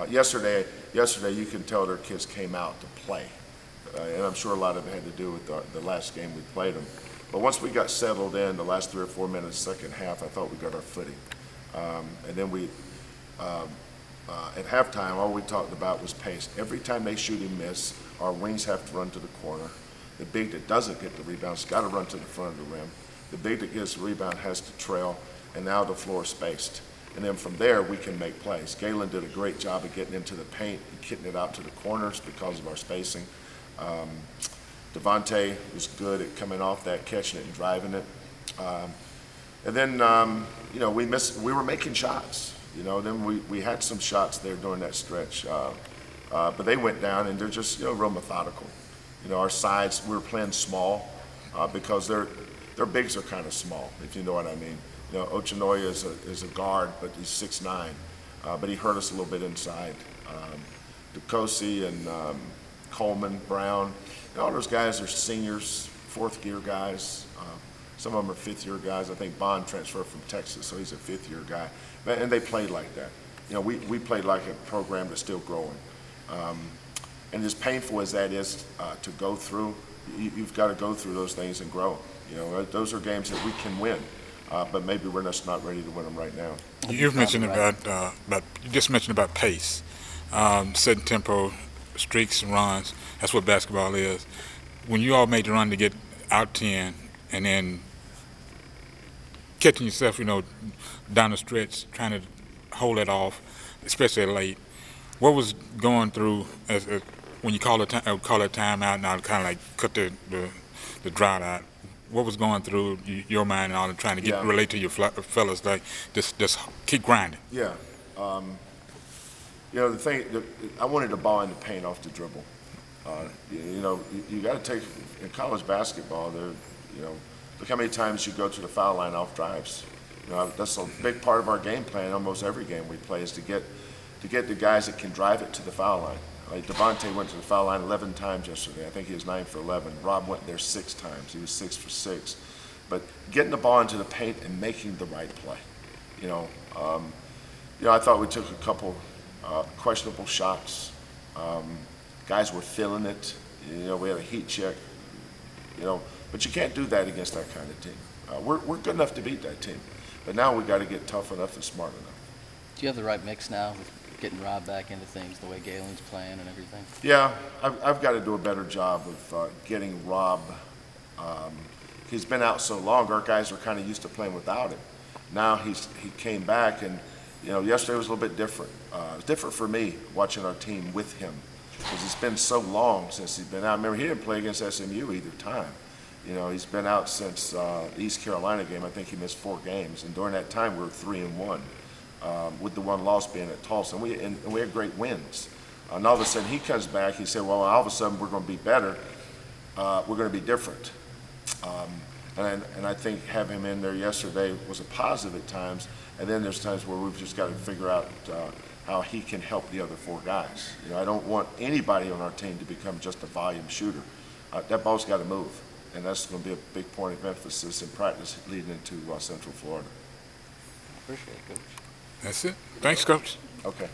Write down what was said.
Yesterday you can tell their kids came out to play, and I'm sure a lot of it had to do with the last game we played them. But once we got settled in, the last 3 or 4 minutes, second half, I thought we got our footing. And then at halftime, all we talked about was pace. Every time they shoot and miss, our wings have to run to the corner. The big that doesn't get the rebound has got to run to the front of the rim. The big that gets the rebound has to trail, and now the floor is spaced. And then from there, we can make plays. Galen did a great job of getting into the paint and getting it out to the corners because of our spacing. Devontae was good at coming off that, catching it and driving it. And then, we were making shots. Then we had some shots there during that stretch. But they went down, and they're just, real methodical. Our sides, we were playing small because their bigs are kind of small, if you know what I mean. Ochinoya is a guard, but he's 6'9", but he hurt us a little bit inside. DeCosi and Coleman, Brown, all those guys are seniors, fourth-year guys. Some of them are fifth-year guys. I think Bond transferred from Texas, so he's a fifth-year guy. And they played like that. We played like a program that's still growing. And as painful as that is to go through, you've got to go through those things and grow. Those are games that we can win, but maybe we're just not ready to win them right now. You've mentioned you just mentioned about pace, setting tempo, streaks and runs. That's what basketball is. When you all made the run to get out 10, and then catching yourself, down the stretch, trying to hold it off, especially late. What was going through as when you call a timeout now, kind of like cut the drought out? What was going through your mind and all, and trying to relate to your fellas, like just keep grinding? Yeah. The thing, I wanted the ball in the paint off the dribble. You got to take, in college basketball, look how many times you go to the foul line off drives. That's a big part of our game plan. Almost every game we play is to get the guys that can drive it to the foul line. Like Devontae went to the foul line 11 times yesterday. I think he was 9 for 11. Rob went there 6 times. He was 6 for 6. But getting the ball into the paint and making the right play. I thought we took a couple questionable shots. Guys were feeling it. We had a heat check. But you can't do that against that kind of team. We're good enough to beat that team, but now we got to get tough enough and smart enough. Do you have the right mix now with getting Rob back into things, the way Galen's playing and everything? Yeah, I've got to do a better job of getting Rob. He's been out so long, our guys are kind of used to playing without him. Now he came back, and yesterday was a little bit different. It was different for me watching our team with him because it's been so long since he's been out. Remember, he didn't play against SMU either time. He's been out since the East Carolina game. I think he missed 4 games, and during that time we were 3-1, with the one loss being at Tulsa, and we had great wins. And all of a sudden he comes back. He said, "Well, all of a sudden we're going to be better. We're going to be different." And I think having him in there yesterday was a positive at times. And then there's times where we've just got to figure out how he can help the other 4 guys. I don't want anybody on our team to become just a volume shooter. That ball's got to move. And that's going to be a big point of emphasis in practice leading into Central Florida. Appreciate it, Coach. That's it. Thanks, Coach. Okay.